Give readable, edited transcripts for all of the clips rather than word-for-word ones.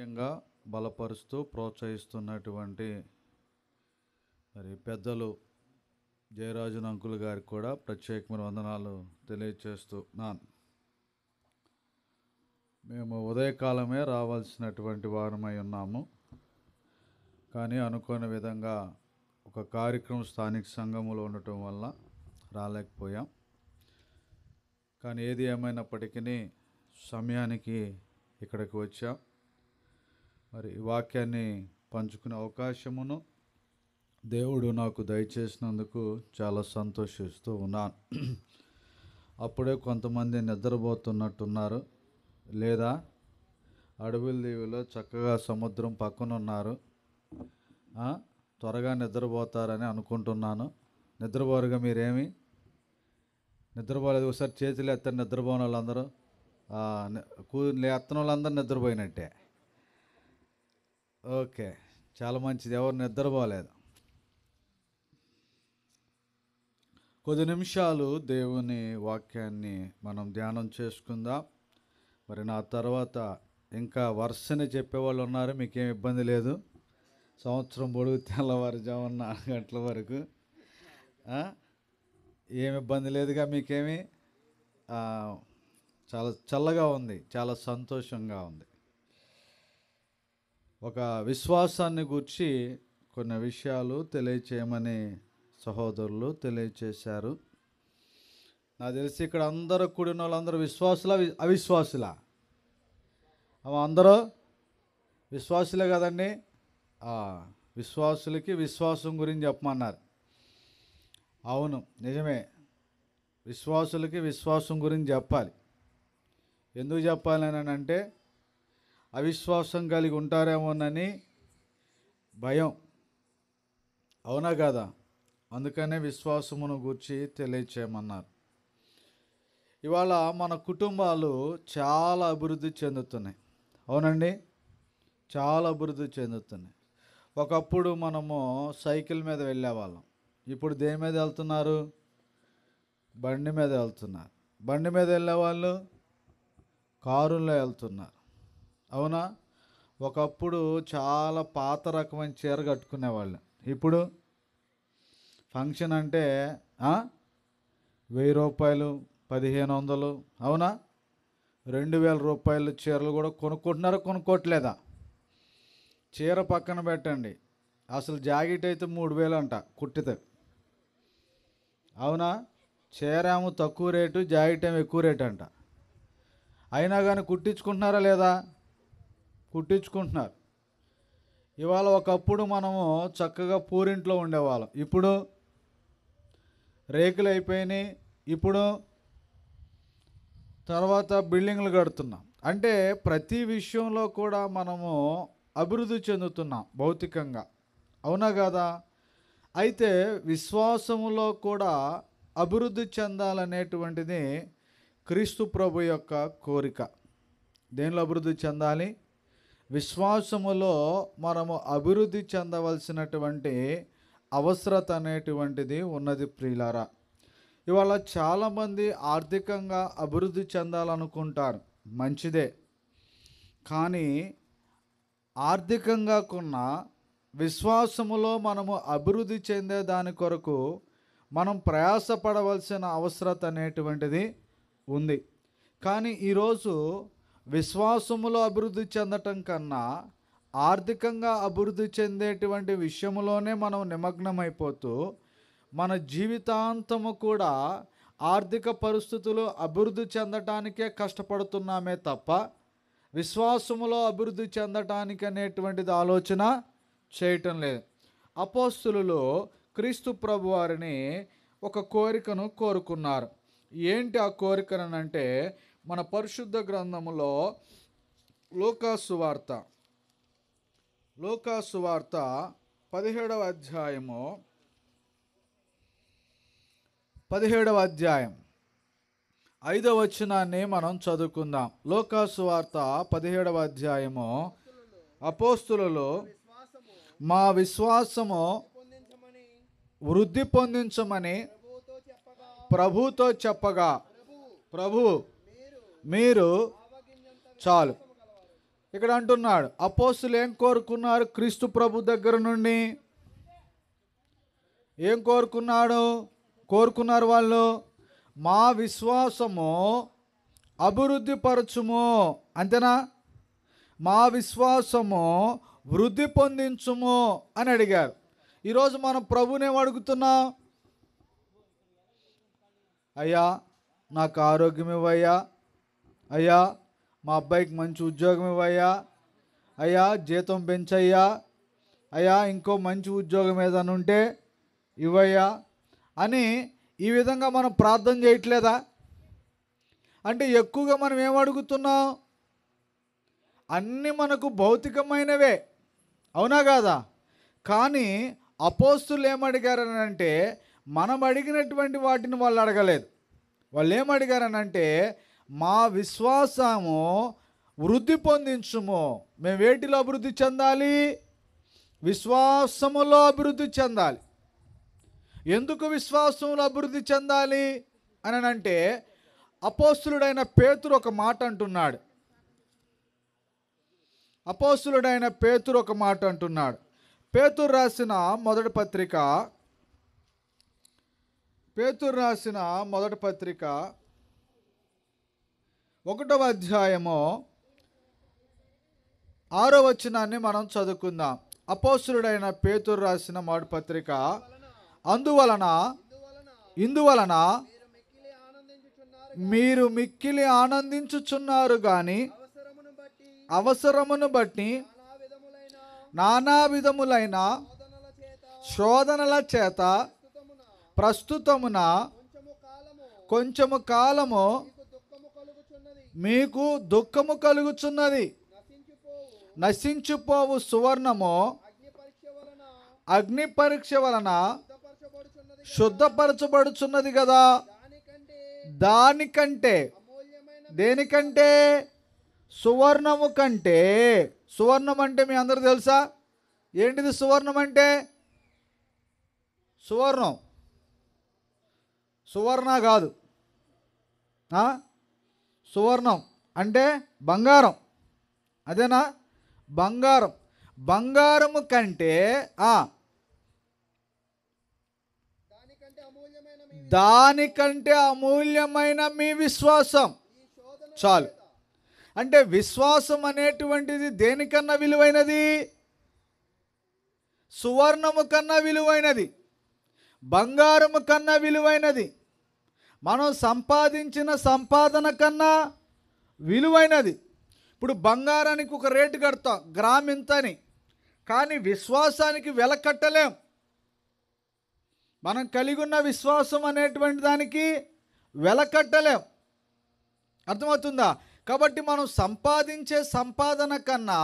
ఆత్మీయంగా బలపరుస్తూ ప్రోత్సహిస్తున్నటువంటి మరి పెద్దలు జయరాజన్ అంకుల్ గారికి కూడా ప్రత్యేకమైన వందనాలు తెలియచేస్తున్నాను. మేము ఉదయకాలమే రావాల్సినటువంటి వారమై ఉన్నాము, కానీ అనుకోని విధంగా ఒక కార్యక్రమం స్థానిక సంఘములో ఉండటం వల్ల రాలేకపోయాం. కానీ ఏది ఏమైనప్పటికీ సమయానికి ఇక్కడికి వచ్చాం. మరి ఈ వాక్యాన్ని పంచుకునే అవకాశమును దేవుడు నాకు దయచేసినందుకు చాలా సంతోషిస్తూ ఉన్నాను. అప్పుడే కొంతమంది నిద్రపోతున్నట్టున్నారు, లేదా అడవుల దీవిలో చక్కగా సముద్రం పక్కన ఉన్నారు. త్వరగా నిద్రపోతారని అనుకుంటున్నాను. నిద్రపోరుగా మీరేమి నిద్రపోలేదు? ఒకసారి చేతులు ఎత్తారు నిద్రపోని వాళ్ళందరూ. ఎత్తన వాళ్ళందరూ నిద్రపోయినట్టే. ఓకే, చాలా మంచిది. ఎవరు నిద్రపోలేదు? కొద్ది నిమిషాలు దేవుని వాక్యాన్ని మనం ధ్యానం చేసుకుందాం. మరి నా తర్వాత ఇంకా వరుసని చెప్పేవాళ్ళు ఉన్నారు, మీకేం ఇబ్బంది లేదు. సంవత్సరం పొడుగు తెల్లవారుజామున 4 గంటల వరకు ఏమి ఇబ్బంది లేదుగా మీకేమి. చాలా చల్లగా ఉంది, చాలా సంతోషంగా ఉంది. ఒక విశ్వాసాన్ని గూర్చి కొన్ని విషయాలు తెలియచేయమని సహోదరులు తెలియచేశారు. నాకు తెలిసి ఇక్కడ అందరూ కూడిన వాళ్ళందరూ విశ్వాసులా అవిశ్వాసులా? అందరూ విశ్వాసులే కదండి. విశ్వాసులకి విశ్వాసం గురించి చెప్పమన్నారు. అవును, నిజమే. విశ్వాసులకి విశ్వాసం గురించి చెప్పాలి. ఎందుకు చెప్పాలి అని అంటే, అవిశ్వాసం కలిగి ఉంటారేమోనని భయం. అవునా కదా? అందుకనే విశ్వాసమును గూర్చి తెలియచేయమన్నారు. ఇవాళ మన కుటుంబాలు చాలా అభివృద్ధి చెందుతున్నాయి. అవునండి, చాలా అభివృద్ధి చెందుతున్నాయి. ఒకప్పుడు మనము సైకిల్ మీద వెళ్ళేవాళ్ళం, ఇప్పుడు దేని మీద వెళ్తున్నారు? బండి మీద వెళ్తున్నారు. బండి మీద వెళ్ళేవాళ్ళు కారుల్లో వెళ్తున్నారు. అవునా? ఒకప్పుడు చాలా పాత రకమైన చీర కట్టుకునేవాళ్ళు, ఇప్పుడు ఫంక్షన్ అంటే 1000 రూపాయలు, 1500, అవునా, 2000 రూపాయల చీరలు కూడా కొనుక్కుంటున్నారా, కొనుక్కోవట్లేదా? చీర పక్కన పెట్టండి, అసలు జాకెట్ అయితే 3000 అంట కుట్టితే. అవునా? చీర ఏమో తక్కువ రేటు, జాకెట్ ఏమో ఎక్కువ రేటు అంట. అయినా కానీ కుట్టించుకుంటున్నారా లేదా? కుట్టించుకుంటున్నారు. ఇవాళ ఒకప్పుడు మనము చక్కగా పూరింట్లో ఉండేవాళ్ళం, ఇప్పుడు రేకులు అయిపోయినాయి, ఇప్పుడు తర్వాత బిల్డింగ్లు కడుతున్నాం. అంటే ప్రతి విషయంలో కూడా మనము అభివృద్ధి చెందుతున్నాం భౌతికంగా. అవునా కదా? అయితే విశ్వాసములో కూడా అభివృద్ధి చెందాలనేటువంటిది క్రీస్తు ప్రభు యొక్క కోరిక. దేనిలో అభివృద్ధి చెందాలి? విశ్వాసములో మనము అభివృద్ధి చెందవలసినటువంటి అవసరత అనేటువంటిది ఉన్నది ప్రియులారా. ఇవాళ చాలామంది ఆర్థికంగా అభివృద్ధి చెందాలనుకుంటారు, మంచిదే. కానీ ఆర్థికంగా కొన్న విశ్వాసములో మనము అభివృద్ధి చెందే దాని కొరకు మనం ప్రయాసపడవలసిన అవసరత అనేటువంటిది ఉంది. కానీ ఈరోజు విశ్వాసములో అభివృద్ధి చెందటం కన్నా ఆర్థికంగా అభివృద్ధి చెందేటువంటి విషయంలోనే మనం నిమగ్నమైపోతూ మన జీవితాంతము కూడా ఆర్థిక పరిస్థితులు అభివృద్ధి చెందటానికే కష్టపడుతున్నామే తప్ప విశ్వాసములో అభివృద్ధి చెందటానికి అనేటువంటిది ఆలోచన చేయటం లేదు. అపోస్తలులు క్రీస్తు ప్రభు వారిని ఒక కోరికను కోరుకున్నారు. ఏంటి ఆ కోరికనంటే, మన పరిశుద్ధ గ్రంథములో లూకాసు వార్త 17వ అధ్యాయము 5వ వచనాన్ని మనం చదువుకుందాం. లూకాసు వార్త 17వ అధ్యాయము. అపోస్తులు మా విశ్వాసము వృద్ధి పొందించమని ప్రభుతో చెప్పగా, ప్రభు మీరు చాలు. ఇక్కడ అంటున్నాడు, అపోస్తులు ఏం కోరుకున్నారు? క్రీస్తు ప్రభు దగ్గర నుండి ఏం కోరుకున్నారు వాళ్ళు? మా విశ్వాసము అభివృద్ధి పరచుము, అంతేనా? మా విశ్వాసము వృద్ధి పొందించుము అని అడిగారు. ఈరోజు మనం ప్రభునేం అడుగుతున్నాం? అయ్యా నాకు ఆరోగ్యం ఇవ్వయ్యా, అయ్యా మా అబ్బాయికి మంచి ఉద్యోగం ఇవ్వయ్యా, అయ్యా జీతం పెంచయ్యా, అయ్యా ఇంకో మంచి ఉద్యోగం ఏదైనా ఉంటే ఇవ్వయ్యా అని ఈ విధంగా మనం ప్రార్థన చేయట్లేదా? అంటే ఎక్కువగా మనం ఏం అడుగుతున్నాం? అన్నీ మనకు భౌతికమైనవే, అవునా కాదా? కానీ అపోస్తులు ఏమడిగారని అంటే, మనం అడిగినటువంటి వాటిని వాళ్ళు అడగలేదు. వాళ్ళు ఏమడిగారనంటే, మా విశ్వాసము వృద్ధి పొందించుము. మేము వేటిలో అభివృద్ధి చెందాలి? విశ్వాసములో అభివృద్ధి చెందాలి. ఎందుకు విశ్వాసంలో అభివృద్ధి చెందాలి అని అంటే, అపోస్తులుడైన పేతురు ఒక మాట అంటున్నాడు. పేతురు రాసిన మొదటి పత్రిక 1వ అధ్యాయము 6వ వచనాన్ని మనం చదువుకుందాం. అపోస్తులుడైన పేతురు రాసిన మొదటి పత్రిక, ఇందువలన మీరు మిక్కిలి ఆనందించుచున్నారు గాని అవసరమును బట్టి నానా విధములైన శోధనల చేత ప్రస్తుతమున కొంచెము కాలము మీకు దుఃఖము కలుగుచున్నది. నశించిపోవు సువర్ణము అగ్ని పరీక్ష వలన శుద్ధపరచబడుచున్నది కదా. దానికంటే, దేనికంటే? సువర్ణము కంటే. సువర్ణం అంటే మీ అందరూ తెలుసా? ఏంటిది సువర్ణం అంటే? సువర్ణ కాదు, సువర్ణం అంటే బంగారం, అదేనా? బంగారము కంటే దానికంటే అమూల్యమైన మీ విశ్వాసం. చాలు. అంటే విశ్వాసం అనేటువంటిది దేనికన్నా విలువైనది? సువర్ణము కన్నా విలువైనది, బంగారము కన్నా విలువైనది, మనం సంపాదించిన సంపాదన కన్నా విలువైనది. ఇప్పుడు బంగారానికి ఒక రేటు కడతాం, గ్రామ్ ఇంతని, కానీ విశ్వాసానికి వెల కట్టలేం. మనం కలిగి ఉన్న విశ్వాసం అనేటువంటి దానికి వెల కట్టలేం. అర్థమవుతుందా? కాబట్టి మనం సంపాదించే సంపాదన కన్నా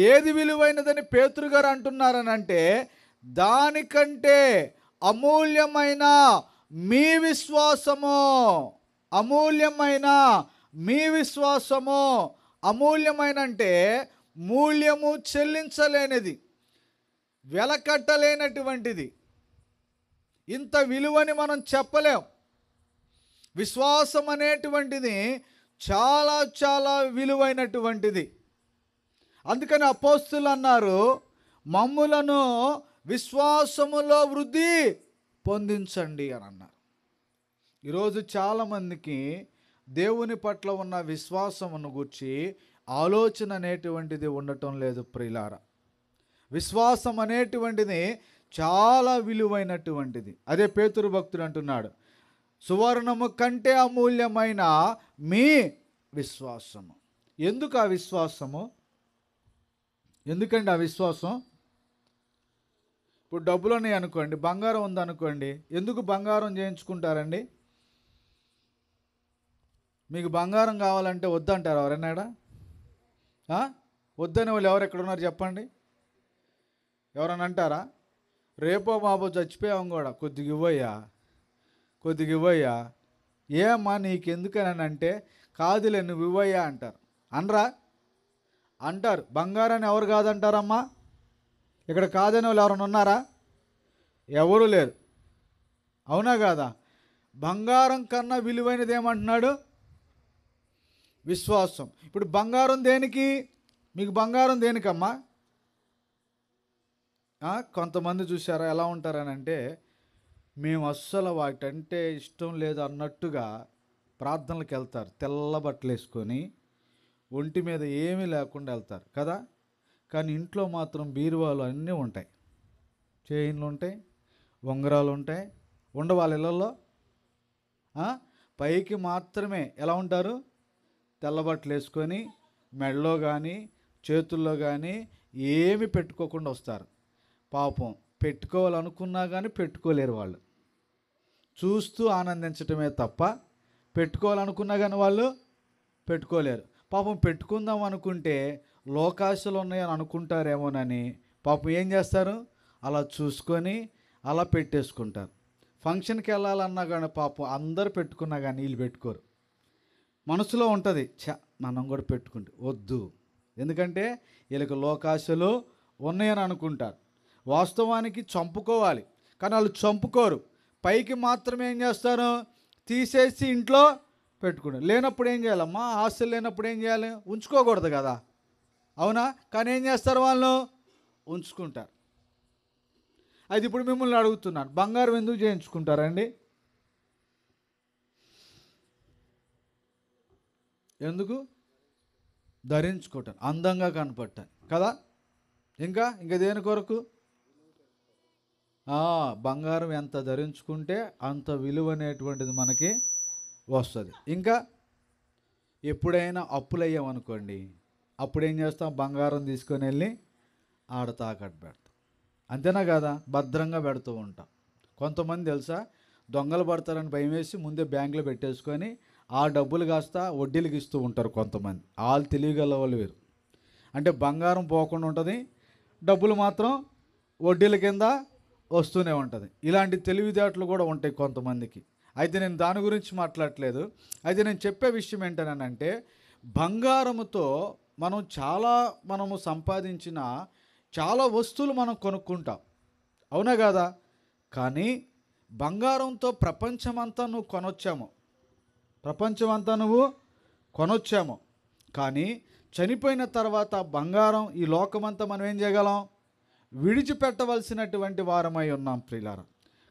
ఏది విలువైనదని పేతురు గారు అంటున్నారనంటే, దానికంటే అమూల్యమైన మీ విశ్వాసము. అమూల్యమైన అంటే మూల్యము చెల్లించలేనిది, వెల కట్టలేనటువంటిది. ఇంత విలువని మనం చెప్పలేం. విశ్వాసం అనేటువంటిది చాలా చాలా విలువైనటువంటిది. అందుకని అపోస్తులు అన్నారు, మమ్ములను విశ్వాసములో వృద్ధి పొందించండి అని అన్నారు. ఈరోజు చాలామందికి దేవుని పట్ల ఉన్న విశ్వాసమును గూర్చి ఆలోచన అనేటువంటిది ఉండటం లేదు ప్రియులారా. విశ్వాసం అనేటువంటిది చాలా విలువైనటువంటిది. అదే పేతురు భక్తుడు అంటున్నాడు, సువర్ణము కంటే అమూల్యమైన మీ విశ్వాసము. ఎందుకు ఆ విశ్వాసము? ఎందుకండి ఆ విశ్వాసం? ఇప్పుడు డబ్బులు ఉన్నాయి అనుకోండి, బంగారం ఉందనుకోండి, ఎందుకు బంగారం చేయించుకుంటారండి? మీకు బంగారం కావాలంటే వద్దంటారు ఎవరన్నాడా? వద్దని వాళ్ళు ఎవరు ఎక్కడ ఉన్నారు చెప్పండి? ఎవరన్నా అంటారా? రేపో మాపో చచ్చిపోయాం కూడా, కొద్దిగా ఇవ్వయ్యా. ఏమ్మా నీకెందుకని అంటే, కాదులే నువ్వు ఇవ్వయ్యా అంటారు. అనరా? అంటారు. బంగారాన్ని ఎవరు కాదంటారమ్మా? ఇక్కడ కాదని వాళ్ళు ఎవరైనా ఉన్నారా? ఎవరు లేరు, అవునా కాదా? బంగారం కన్నా విలువైనది ఏమంటున్నాడు? విశ్వాసం. ఇప్పుడు బంగారం దేనికి? మీకు బంగారం దేనికమ్మా? కొంతమంది చూసారా ఎలా ఉంటారని అంటే, మేము అస్సలు వాటంటే ఇష్టం లేదు అన్నట్టుగా ప్రార్థనలకు వెళ్తారు. తెల్ల బట్టలు వేసుకొని ఒంటి మీద ఏమీ లేకుండా వెళ్తారు కదా. కానీ ఇంట్లో మాత్రం బీరువాలు అన్నీ ఉంటాయి. చైన్లు ఉంటాయి, ఉంగరాలు ఉంటాయి. ఉండవాళ్ళ ఇళ్ళల్లో పైకి మాత్రమే ఎలా ఉంటారు? తెల్లబట్టలు వేసుకొని మెడలో కానీ చేతుల్లో కానీ ఏమి పెట్టుకోకుండా వస్తారు. పాపం పెట్టుకోవాలనుకున్నా కానీ పెట్టుకోలేరు. వాళ్ళు చూస్తూ ఆనందించటమే తప్ప పెట్టుకోవాలనుకున్నా కానీ వాళ్ళు పెట్టుకోలేరు. పాపం పెట్టుకుందాం అనుకుంటే లోకాశలు ఉన్నాయని అనుకుంటారేమోనని పాపం ఏం చేస్తారు? అలా చూసుకొని అలా పెట్టేసుకుంటారు. ఫంక్షన్కి వెళ్ళాలన్నా కానీ పాపం అందరు పెట్టుకున్నా కానీ వీళ్ళు పెట్టుకోరు. మనసులో ఉంటుంది, మనం కూడా పెట్టుకుంటే వద్దు, ఎందుకంటే వీళ్ళకి లోకాశలు ఉన్నాయని అనుకుంటారు. వాస్తవానికి చంపుకోవాలి, కానీ వాళ్ళు చంపుకోరు. పైకి మాత్రమే ఏం చేస్తారు? తీసేసి ఇంట్లో పెట్టుకుంటారు. లేనప్పుడు ఏం చేయాలమ్మా? ఆశలు లేనప్పుడు ఏం చేయాలి? ఉంచుకోకూడదు కదా, అవునా? కానీ ఏం చేస్తారు? వాళ్ళు ఉంచుకుంటారు. అది ఇప్పుడు మిమ్మల్ని అడుగుతున్నాను, బంగారం ఎందుకు చేయించుకుంటారండి? ఎందుకు? ధరించుకోవటం, అందంగా కనపడటాను కదా. ఇంకా దేని కొరకు? బంగారం ఎంత ధరించుకుంటే అంత విలువ అనేటువంటిది మనకి వస్తుంది. ఇంకా ఎప్పుడైనా అప్పులు అయ్యామనుకోండి, అప్పుడేం చేస్తాం? బంగారం తీసుకొని వెళ్ళి ఆడ తాకట్టు పెడతాం. అంతేనా కదా? భద్రంగా పెడుతూ ఉంటాం. కొంతమంది తెలుసా, దొంగలు పడతారని భయం వేసి ముందే బ్యాంకులో పెట్టేసుకొని ఆ డబ్బులు కాస్త వడ్డీలకు ఇస్తూ ఉంటారు కొంతమంది. వాళ్ళు తెలియగల వాళ్ళు వేరు. అంటే బంగారం పోకుండా ఉంటుంది, డబ్బులు మాత్రం వడ్డీల కింద వస్తూనే ఉంటుంది. ఇలాంటి తెలివితేటలు కూడా ఉంటాయి కొంతమందికి. అయితే నేను దాని గురించి మాట్లాడట్లేదు. అయితే నేను చెప్పే విషయం ఏంటనంటే, బంగారముతో మనము సంపాదించిన చాలా వస్తువులు మనం కొనుక్కుంటాం, అవునా కదా? కానీ బంగారంతో ప్రపంచమంతా నువ్వు కొనొచ్చాము. కానీ చనిపోయిన తర్వాత బంగారం, ఈ లోకమంతా మనం ఏం చేయగలం? విడిచిపెట్టవలసినటువంటి వారమై ఉన్నాం ప్రియులారా.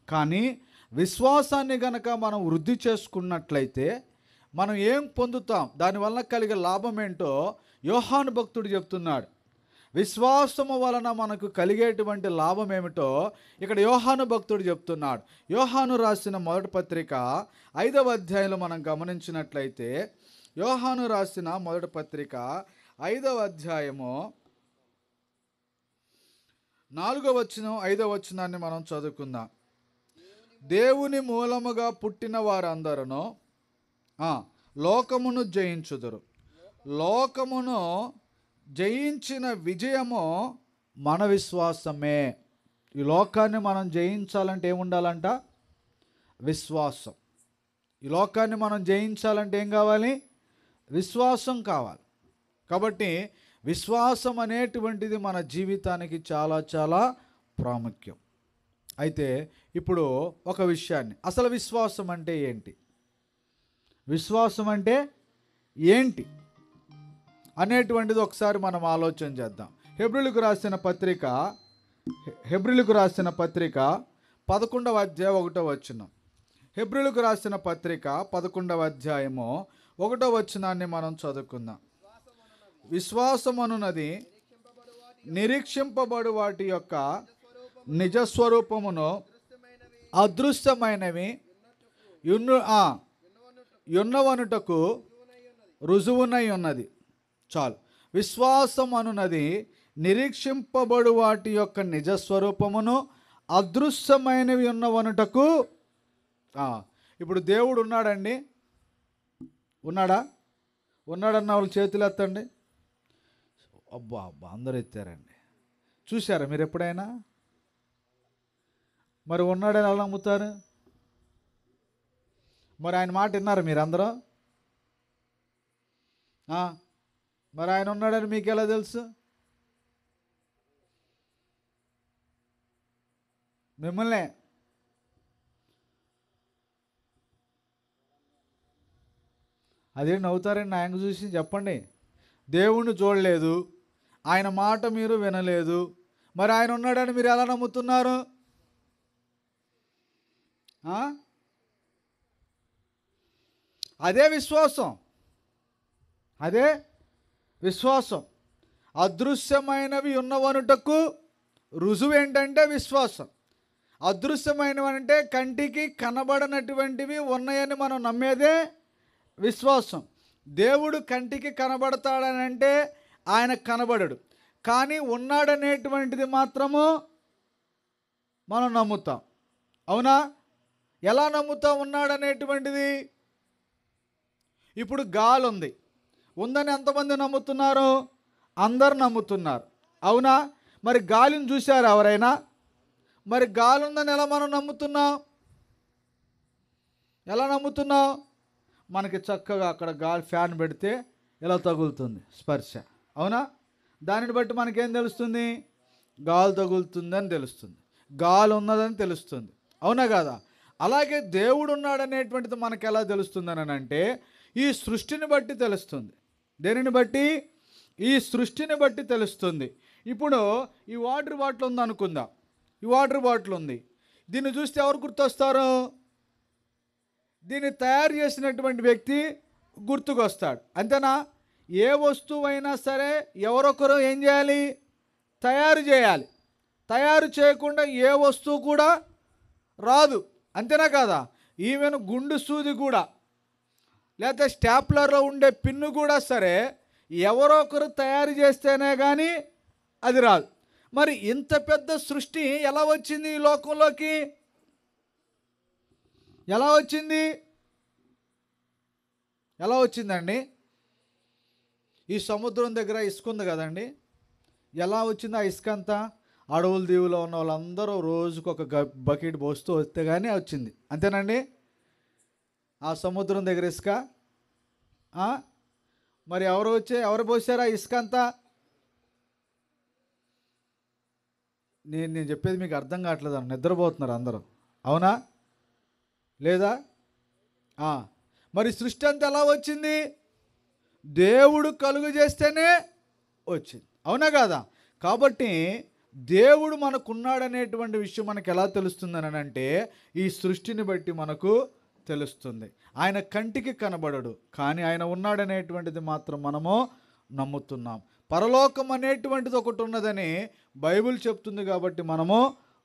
కానీ విశ్వాసాన్ని గనక మనం వృద్ధి చేసుకున్నట్లయితే మనం ఏం పొందుతాం? దానివల్ల కలిగే లాభం ఏంటో యోహాను భక్తుడు చెప్తున్నాడు. విశ్వాసము వలన మనకు కలిగేటువంటి లాభం ఏమిటో ఇక్కడ యోహాను భక్తుడు చెప్తున్నాడు. యోహాను రాసిన మొదటి పత్రిక 5వ అధ్యాయంలో మనం గమనించినట్లయితే, యోహాను రాసిన మొదటి పత్రిక 5వ అధ్యాయము 4వ వచనం 5వ వచనాన్ని మనం చదువుకుందాం. దేవుని మూలముగా పుట్టిన వారందరూ లోకమును జయించుదురు. లోకమును జయించిన విజయము మన విశ్వాసమే. ఈ లోకాన్ని మనం జయించాలంటే ఏముండాలంట? విశ్వాసం. ఈ లోకాన్ని మనం జయించాలంటే ఏం కావాలి? విశ్వాసం కావాలి. కాబట్టి విశ్వాసం అనేటువంటిది మన జీవితానికి చాలా చాలా ప్రాముఖ్యం. అయితే ఇప్పుడు ఒక విషయాన్ని, అసలు విశ్వాసం అంటే ఏంటి, విశ్వాసం అంటే ఏంటి అనేటువంటిది ఒకసారి మనం ఆలోచన చేద్దాం. హెబ్రీయులకు రాసిన పత్రిక 11వ అధ్యాయం 1వ వచనం. హెబ్రీయులకు రాసిన పత్రిక 11వ అధ్యాయము 1వ వచనాన్ని మనం చదువుకుందాం. విశ్వాసమనున్నది నిరీక్షింపబడు వాటి యొక్క నిజస్వరూపమును అదృశ్యమైనవి యున్నవనుటకు రుజువునై ఉన్నది. చాలు. విశ్వాసం అనున్నది నిరీక్షింపబడు వాటి యొక్క నిజస్వరూపమును అదృశ్యమైనవి ఉన్నవనుటకు. ఇప్పుడు దేవుడు ఉన్నాడండి, ఉన్నాడన్న వాళ్ళు చేతులు ఎత్తండి. అబ్బా అందరూ ఎత్తారండి. చూశారా మీరు ఎప్పుడైనా? మరి ఉన్నాడని ఎలా నమ్ముతారు? మరి ఆయన మాట విన్నారు మీరందరూ? మరి ఆయన ఉన్నాడని మీకు ఎలా తెలుసు? మిమ్మల్నే. అదే నవ్వుతారండి ఆయన చూసి. చెప్పండి, దేవుణ్ణి చూడలేదు, ఆయన మాట మీరు వినలేదు. మరి ఆయన ఉన్నాడని మీరు ఎలా నమ్ముతున్నారు? అదే విశ్వాసం, అదే విశ్వాసం. అదృశ్యమైనవి ఉన్నవనుటకు రుజువు ఏంటంటే విశ్వాసం. అదృశ్యమైనవి అంటే కంటికి కనబడనటువంటివి ఉన్నాయని మనం నమ్మేదే విశ్వాసం. దేవుడు కంటికి కనబడతాడని అంటే ఆయన కనబడడు, కానీ ఉన్నాడనేటువంటిది మాత్రము మనం నమ్ముతాం. అవునా? ఎలా నమ్ముతాం ఉన్నాడనేటువంటిది? ఇప్పుడు గాలి ఉంది, ఉందని ఎంతమంది నమ్ముతున్నారు? అందరు నమ్ముతున్నారు. అవునా? మరి గాలిని చూశారు ఎవరైనా? మరి గాలి ఉందని ఎలా మనం నమ్ముతున్నాం? ఎలా నమ్ముతున్నాం? మనకి చక్కగా అక్కడ గాలి ఫ్యాన్ పెడితే ఎలా తగులుతుంది స్పర్శ. అవునా? దానిని బట్టి మనకేం తెలుస్తుంది? గాలి తగులుతుందని తెలుస్తుంది, గాలి ఉన్నదని తెలుస్తుంది. అవునా కదా? అలాగే దేవుడు ఉన్నాడనేటువంటిది మనకు ఎలా తెలుస్తుందని అంటే ఈ సృష్టిని బట్టి తెలుస్తుంది. దేనిని బట్టి? ఈ సృష్టిని బట్టి తెలుస్తుంది. ఇప్పుడు ఈ వాటర్ బాటిల్ ఉంది అనుకుందాం. ఈ వాటర్ బాటిల్ ఉంది, దీన్ని చూస్తే ఎవరు గుర్తొస్తారు? దీన్ని తయారు చేసినటువంటి వ్యక్తి గుర్తుకొస్తాడు. అంతేనా? ఏ వస్తువైనా సరే ఎవరొకరు ఏం చేయాలి? తయారు చేయాలి. తయారు చేయకుండా ఏ వస్తువు కూడా రాదు. అంతేనా కాదా? ఈవెన్ గుండు సూది కూడా, లేకపోతే స్టాప్లర్లో ఉండే పిన్ను కూడా సరే ఎవరో ఒకరు తయారు చేస్తేనే కానీ అది రాదు. మరి ఇంత పెద్ద సృష్టి ఎలా వచ్చింది ఈ లోకంలోకి? ఎలా వచ్చింది? ఎలా వచ్చిందండి? ఈ సముద్రం దగ్గర ఇసుక ఉంది కదండి, ఎలా వచ్చింది ఆ ఇసుక అంతా? అడవుల దీవులో ఉన్న వాళ్ళందరూ రోజుకు ఒక బకెట్ పోస్తూ వస్తే కానీ వచ్చింది. అంతేనండి? ఆ సముద్రం దగ్గర ఇసుక మరి ఎవరు పోసారా ఇసుక అంతా? నేను చెప్పేది మీకు అర్థం కావట్లేదు, నిద్రపోతున్నారు అందరూ. అవునా లేదా? మరి సృష్టి అంతా ఎలా వచ్చింది? దేవుడు కలుగు చేస్తేనే వచ్చింది. అవునా కాదా? కాబట్టి దేవుడు మనకున్నాడనేటువంటి విషయం మనకు ఎలా తెలుస్తుందని అంటే ఈ సృష్టిని బట్టి మనకు తెలుస్తుంది. ఆయన కంటికి కనబడడు, కానీ ఆయన ఉన్నాడనేటువంటిది మాత్రం మనము నమ్ముతున్నాం. పరలోకం అనేటువంటిది ఒకటి ఉన్నదని బైబిల్ చెప్తుంది కాబట్టి మనము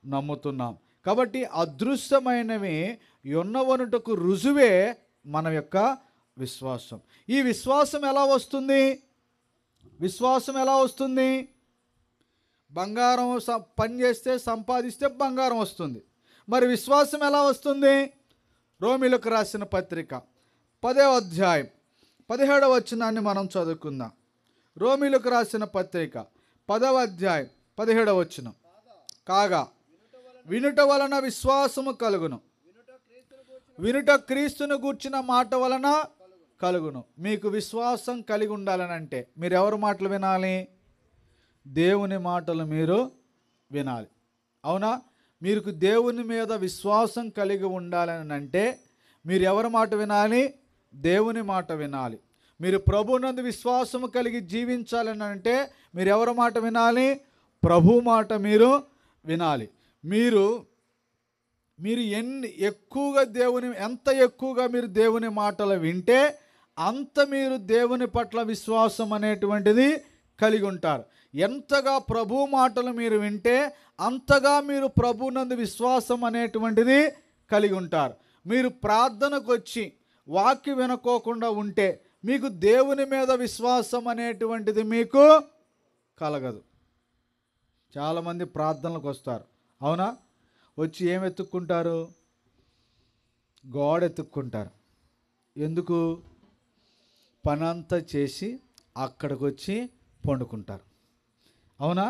నమ్ముతున్నాం. కాబట్టి అదృశ్యమైనవి ఉన్నవనుటకు రుజువే మన యొక్క విశ్వాసం. ఈ విశ్వాసం ఎలా వస్తుంది? విశ్వాసం ఎలా వస్తుంది? బంగారం పని చేస్తే సంపాదిస్తే బంగారం వస్తుంది. మరి విశ్వాసం ఎలా వస్తుంది? రోమీయులకు రాసిన పత్రిక 10వ అధ్యాయం 17వ వచనాన్ని మనం చదువుకుందాం. రోమీయులకు రాసిన పత్రిక 10వ అధ్యాయం 17వ వచనం. కాగా వినుట వలన విశ్వాసము కలుగును, వినుట క్రీస్తును గూర్చిన మాట వలన కలుగును. మీకు విశ్వాసం కలిగి ఉండాలనంటే మీరు ఎవరి మాటలు వినాలి? దేవుని మాటలు మీరు వినాలి. అవునా? మీకు దేవుని మీద విశ్వాసం కలిగి ఉండాలని అంటే మీరు ఎవరి మాట వినాలి? దేవుని మాట వినాలి. మీరు ప్రభునందు విశ్వాసము కలిగి జీవించాలని అంటే మీరు ఎవరి మాట వినాలి? ప్రభు మాట మీరు వినాలి. మీరు ఎంత ఎక్కువగా మీరు దేవుని మాటలు వింటే అంత మీరు దేవుని పట్ల విశ్వాసం అనేటువంటిది కలిగి ఉంటారు. ఎంతగా ప్రభు మాటలు మీరు వింటే అంతగా మీరు ప్రభునందు విశ్వాసం అనేటువంటిది కలిగి ఉంటారు. మీరు ప్రార్థనకు వచ్చి వాక్యం వినుకోకుండా ఉంటే మీకు దేవుని మీద విశ్వాసం అనేటువంటిది మీకు కలగదు. చాలామంది ప్రార్థనలకు వస్తారు. అవునా? వచ్చి ఏం ఎత్తుక్కుంటారు? గోడ ఎత్తుక్కుంటారు. ఎందుకు? పనంతా చేసి అక్కడికి వచ్చి పండుకుంటారు. అవునా?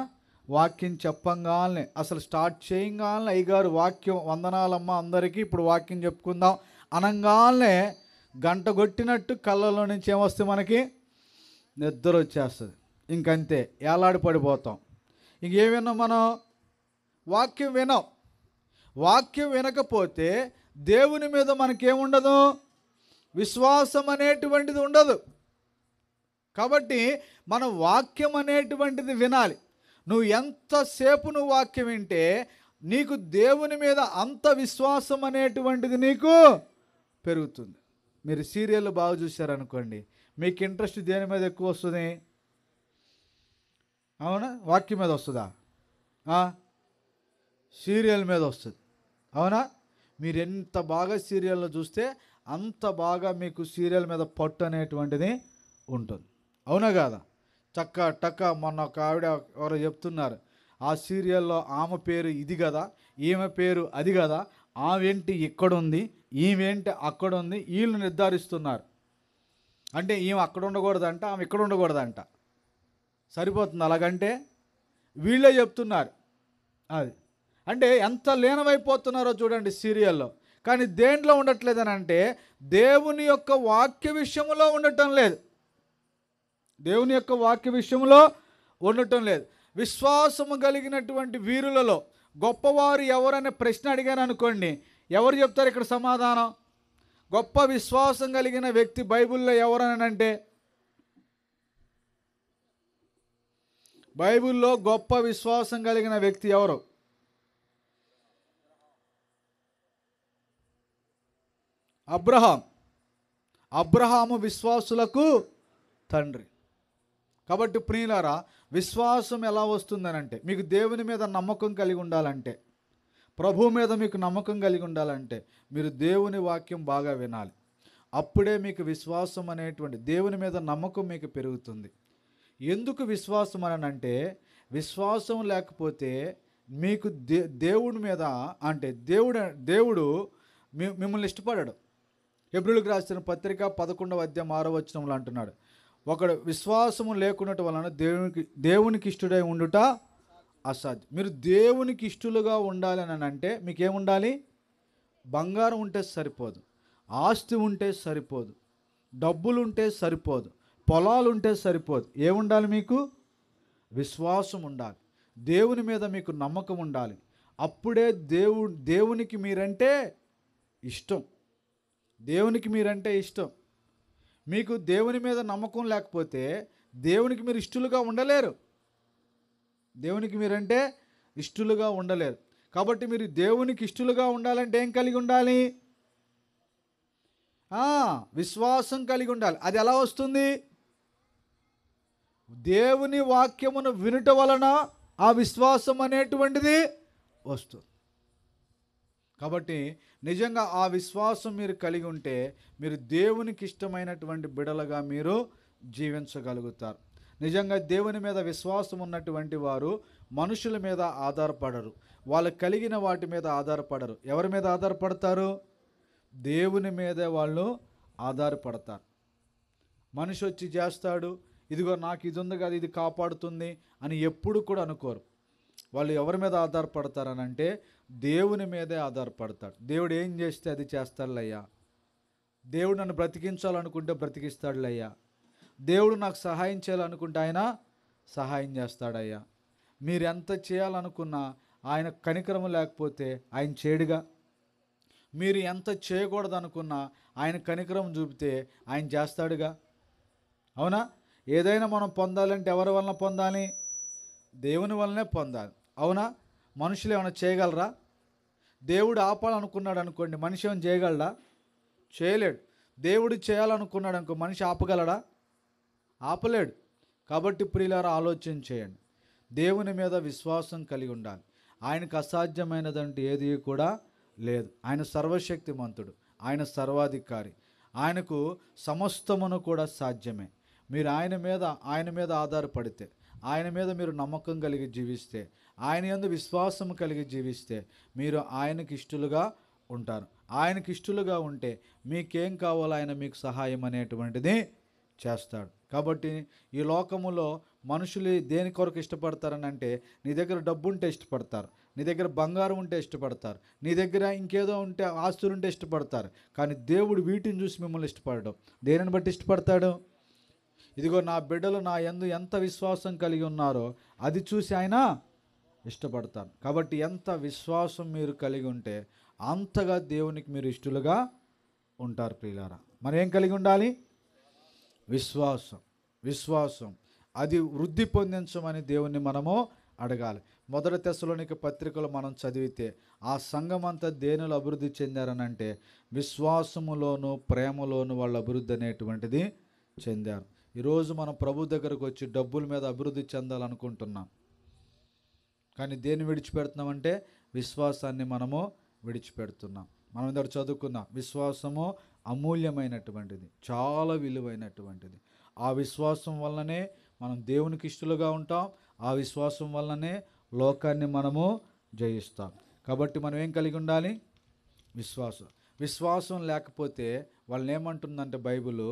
వాక్యం చెప్పంగానే అసలు స్టార్ట్ చేయంగానే అయ్యగారు వాక్యం వందనాలమ్మ అందరికీ ఇప్పుడు వాక్యం చెప్పుకుందాం అనంగానే గంట కొట్టినట్టు కళ్ళలో నుంచి ఏమొస్తే మనకి నిద్ర వచ్చేస్తుంది. ఇంకంతే, ఏలాడి పడిపోతాం. ఇంకేం విన్నాం మనం? వాక్యం వినాం. వాక్యం వినకపోతే దేవుని మీద మనకేముండదు? విశ్వాసం అనేటువంటిది ఉండదు. కాబట్టి మన వాక్యం అనేటువంటిది వినాలి. నువ్వు ఎంతసేపు నువ్వు వాక్యం వింటే నీకు దేవుని మీద అంత విశ్వాసం అనేటువంటిది నీకు పెరుగుతుంది. మీరు సీరియల్ బాగా చూశారనుకోండి, మీకు ఇంట్రెస్ట్ దేని మీద ఎక్కువ వస్తుంది? అవునా? వాక్యం మీద వస్తుందా? సీరియల్ మీద వస్తుంది. అవునా? మీరు ఎంత బాగా సీరియల్లో చూస్తే అంత బాగా మీకు సీరియల్ మీద పట్టు అనేటువంటిది ఉంటుంది. అవునా కాదా? చక్క టక్క మొన్న ఒక ఆవిడ ఎవరో చెప్తున్నారు, ఆ సీరియల్లో ఆమె పేరు ఇది కదా, ఈమె పేరు అది కదా, ఆమెంటి ఇక్కడ ఉంది, ఈమెంటి అక్కడ ఉంది, వీళ్ళు నిర్ధారిస్తున్నారు. అంటే ఈమె అక్కడ ఉండకూడదంట, ఆమె ఇక్కడ ఉండకూడదంట. సరిపోతుంది అలాగంటే? వీళ్ళే చెప్తున్నారు. అది అంటే ఎంత లీనమైపోతున్నారో చూడండి సీరియల్లో. కానీ దేంట్లో ఉండట్లేదని అంటే దేవుని యొక్క వాక్య విషయంలో ఉండటం లేదు. దేవుని యొక్క వాక్య విషయంలో ఉండటం లేదు. విశ్వాసము కలిగినటువంటి వీరులలో గొప్పవారు ఎవరనే ప్రశ్న అడిగాను అనుకోండి, ఎవరు చెప్తారు ఇక్కడ సమాధానం? గొప్ప విశ్వాసం కలిగిన వ్యక్తి బైబిల్లో ఎవరనంటే, బైబిల్లో గొప్ప విశ్వాసం కలిగిన వ్యక్తి ఎవరు? అబ్రహాము విశ్వాసులకు తండ్రి. కాబట్టి ప్రియులారా, విశ్వాసం ఎలా వస్తుందనంటే, మీకు దేవుని మీద నమ్మకం కలిగి ఉండాలంటే, ప్రభు మీద మీకు నమ్మకం కలిగి ఉండాలంటే మీరు దేవుని వాక్యం బాగా వినాలి. అప్పుడే మీకు విశ్వాసం అనేటువంటి దేవుని మీద నమ్మకం మీకు పెరుగుతుంది. ఎందుకు విశ్వాసం అనంటే, విశ్వాసం లేకపోతే మీకు దేవుడి మీద అంటే దేవుడు మిమ్మల్ని ఇష్టపడడు. హెబ్రీయులకు రాసిన పత్రిక 11వ అధ్యాయం 6వ వచనంలో అంటున్నాడు, ఒకడు విశ్వాసము లేకున్నట్టు వలన దేవునికి ఇష్టడై ఉండుట అసాధ్యం. మీరు దేవునికి ఇష్టలుగా ఉండాలి అని అంటే మీకేముండాలి? బంగారం ఉంటే సరిపోదు, ఆస్తి ఉంటే సరిపోదు, డబ్బులు ఉంటే సరిపోదు, పొలాలు ఉంటే సరిపోదు. ఏముండాలి? మీకు విశ్వాసం ఉండాలి, దేవుని మీద మీకు నమ్మకం ఉండాలి. అప్పుడే దేవునికి మీరంటే ఇష్టం. దేవునికి మీరంటే ఇష్టం. మీకు దేవుని మీద నమ్మకం లేకపోతే దేవునికి మీరు ఇష్టలుగా ఉండలేరు. దేవునికి మీరంటే ఇష్టలుగా ఉండలేరు. కాబట్టి మీరు దేవునికి ఇష్టలుగా ఉండాలంటే ఏం కలిగి ఉండాలి? విశ్వాసం కలిగి ఉండాలి. అది ఎలా వస్తుంది? దేవుని వాక్యమును వినుట వలన ఆ విశ్వాసం అనేటువంటిది వస్తుంది. కాబట్టి నిజంగా ఆ విశ్వాసం మీరు కలిగి ఉంటే మీరు దేవునికి ఇష్టమైనటువంటి బిడలుగా మీరు జీవించగలుగుతారు. నిజంగా దేవుని మీద విశ్వాసం ఉన్నటువంటి వారు మనుషుల మీద ఆధారపడరు, వాళ్ళకు కలిగిన వాటి మీద ఆధారపడరు. ఎవరి మీద ఆధారపడతారు? దేవుని మీదే వాళ్ళు ఆధారపడతారు. మనిషి వచ్చి చేస్తాడు, ఇదిగో నాకు ఇది ఉంది కదా, ఇది కాపాడుతుంది అని ఎప్పుడు కూడా అనుకోరు. వాళ్ళు ఎవరి మీద ఆధారపడతారనంటే దేవుని మీదే ఆధారపడతాడు. దేవుడు ఏం చేస్తే అది చేస్తాడులయ్యా, దేవుడు నన్ను బ్రతికించాలనుకుంటే బ్రతికిస్తాడులయ్యా, దేవుడు నాకు సహాయం చేయాలనుకుంటే ఆయన సహాయం చేస్తాడయ్యా. మీరు ఎంత చేయాలనుకున్నా ఆయన కనికరము లేకపోతే ఆయన చేయడుగా. మీరు ఎంత చేయకూడదు అనుకున్నా ఆయన కనికరం చూపితే ఆయన చేస్తాడుగా. అవునా? ఏదైనా మనం పొందాలంటే ఎవరి వలన పొందాలి? దేవుని వలనే పొందాలి. అవునా? మనుషులు ఏమైనా చేయగలరా? దేవుడు ఆపాలనుకున్నాడు అనుకోండి, మనిషి ఏమైనా చేయగలడా? చేయలేడు. దేవుడు చేయాలనుకున్నాడు అనుకో, మనిషి ఆపగలడా? ఆపలేడు. కాబట్టి ప్రియులారా, ఆలోచన చేయండి. దేవుని మీద విశ్వాసం కలిగి ఉండాలి. ఆయనకు అసాధ్యమైనదంటే ఏది కూడా లేదు. ఆయన సర్వశక్తిమంతుడు, ఆయన సర్వాధికారి, ఆయనకు సమస్తమును కూడా సాధ్యమే. మీరు ఆయన మీద ఆధారపడితే, ఆయన మీద మీరు నమ్మకం కలిగి జీవిస్తే, ఆయన యందు విశ్వాసం కలిగి జీవిస్తే మీరు ఆయనకి ఇష్టలుగా ఉంటారు. ఆయనకి ఇష్టలుగా ఉంటే మీకేం కావాలో ఆయన మీకు సహాయం అనేటువంటిది చేస్తాడు. కాబట్టి ఈ లోకములో మనుషులు దేని కొరకు ఇష్టపడతారని అంటే, నీ దగ్గర డబ్బు ఉంటే ఇష్టపడతారు, నీ దగ్గర బంగారం ఉంటే ఇష్టపడతారు, నీ దగ్గర ఇంకేదో ఉంటే ఆస్తులు ఉంటే ఇష్టపడతారు. కానీ దేవుడు వీటిని చూసి మిమ్మల్ని ఇష్టపడడం. దేనిని బట్టి ఇష్టపడతాడు? ఇదిగో నా బిడ్డలు నా యందు ఎంత విశ్వాసం కలిగి ఉన్నారో అది చూసి ఆయన ఇష్టపడతారు. కాబట్టి ఎంత విశ్వాసం మీరు కలిగి ఉంటే అంతగా దేవునికి మీరు ఇష్టలుగా ఉంటారు. ప్రియులారా, మరి ఏం కలిగి ఉండాలి? విశ్వాసం. విశ్వాసం అది వృద్ధి పొందించమని దేవుణ్ణి మనము అడగాలి. మొదటి తెస్సలోనిక పత్రికలు మనం చదివితే ఆ సంఘం అంతా దేనిలో అభివృద్ధి చెందారనంటే విశ్వాసములోను ప్రేమలోను వాళ్ళు అభివృద్ధి అనేటువంటిది చెందారు. ఈరోజు మనం ప్రభు దగ్గరకు వచ్చి డబ్బుల మీద అభివృద్ధి చెందాలనుకుంటున్నాం, కానీ దేన్ని విడిచిపెడుతున్నామంటే విశ్వాసాన్ని మనము విడిచిపెడుతున్నాం. మనం దగ్గర చదువుకున్నాం, విశ్వాసము అమూల్యమైనటువంటిది, చాలా విలువైనటువంటిది. ఆ విశ్వాసం వల్లనే మనం దేవునికి ఇష్టలుగా ఉంటాం, ఆ విశ్వాసం వల్లనే లోకాన్ని మనము జయిస్తాం. కాబట్టి మనం ఏం కలిగి ఉండాలి? విశ్వాసం. విశ్వాసం లేకపోతే వాళ్ళని ఏమంటుందంటే బైబిల్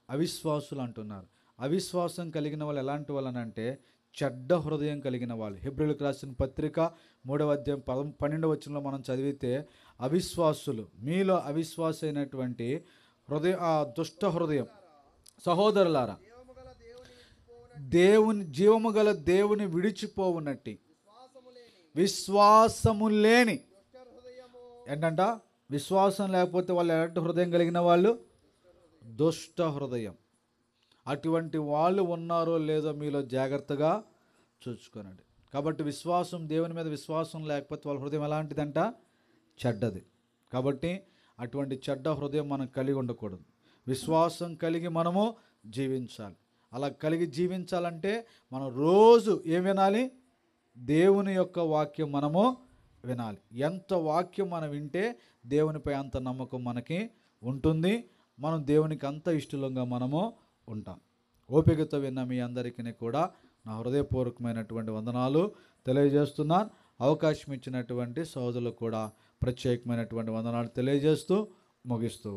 అవిశ్వాసులు అంటున్నారు. అవిశ్వాసం కలిగిన వాళ్ళు ఎలాంటి వాళ్ళనంటే చెడ్డ హృదయం కలిగిన వాళ్ళు. హెబ్రీయులకు రాసిన పత్రిక 3వ అధ్యాయం 12వ వచనంలో మనం చదివితే అవిశ్వాసులు, మీలో అవిశ్వాస అయినటువంటి హృదయ దుష్ట హృదయం సహోదరులారా, దేవుని జీవము గల దేవుని విడిచిపోవునట్టి విశ్వాసము లేని ఏంటంట, విశ్వాసం లేకపోతే వాళ్ళు ఎలాంటి హృదయం కలిగిన వాళ్ళు? దుష్ట హృదయం. అటువంటి వాళ్ళు ఉన్నారో లేదో మీలో జాగ్రత్తగా చూసుకోనండి. కాబట్టి విశ్వాసం, దేవుని మీద విశ్వాసం లేకపోతే వాళ్ళ హృదయం ఎలాంటిదంట? చెడ్డది. కాబట్టి అటువంటి చెడ్డ హృదయం మనం కలిగి ఉండకూడదు. విశ్వాసం కలిగి మనము జీవించాలి. అలా కలిగి జీవించాలంటే మనం రోజు ఏం వినాలి? దేవుని యొక్క వాక్యం మనము వినాలి. ఎంత వాక్యం మనం వింటే దేవునిపై అంత నమ్మకం మనకి ఉంటుంది. మనం దేవునికి అంత ఇష్టంగా మనము ఉంటాం. ఓపికతో విన్న మీ అందరికీ కూడా నా హృదయపూర్వకమైనటువంటి వందనాలు తెలియజేస్తున్నాను. అవకాశం ఇచ్చినటువంటి సోదరులకు కూడా ప్రత్యేకమైనటువంటి వందనాలు తెలియజేస్తూ ముగిస్తూ